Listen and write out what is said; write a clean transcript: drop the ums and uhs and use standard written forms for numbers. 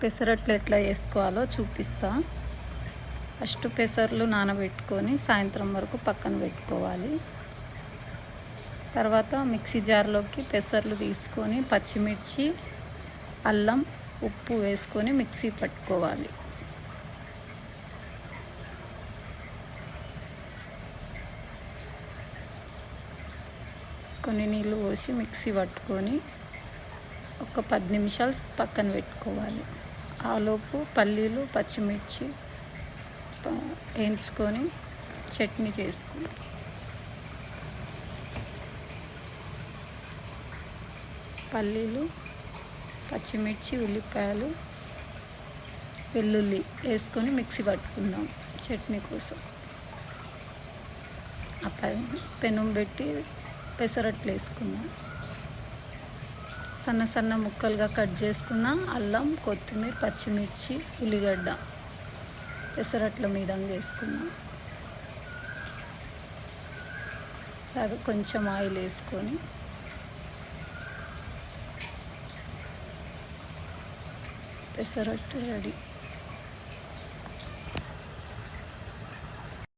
పెసరట్లు ఎట్లా చేసుకోవాలో చూపిస్తా. ఫస్ట్ పెసర్లు నానబెట్టుకొని సాయంత్రం వరకు పక్కన పెట్టుకోవాలి. తర్వాత మిక్సీ జార్లోకి పెసర్లు తీసుకొని పచ్చిమిర్చి, అల్లం, ఉప్పు వేసుకొని మిక్సీ పట్టుకోవాలి. కొన్ని నీళ్ళు పోసి మిక్సీ పట్టుకొని ఒక 10 నిమిషాలు పక్కన పెట్టుకోవాలి. ఆలోపు పల్లీలు, పచ్చిమిర్చి వేయించుకొని చట్నీ చేసుకుని పల్లీలు, పచ్చిమిర్చి, ఉల్లిపాయలు, వెల్లుల్లి వేసుకొని మిక్సీ పట్టుకుందాం చట్నీ కోసం. ఆ పెనం పెట్టి పెసరట్లు వేసుకుందాం. సన్న సన్న ముక్కలుగా కట్ చేసుకున్న అల్లం, కొత్తిమీర, పచ్చిమిర్చి, ఉల్లిగడ్డ పెసరట్ల మీదంగా వేసుకున్నాం. అలాగే కొంచెం ఆయిల్ వేసుకొని పెసరట్టు రెడీ.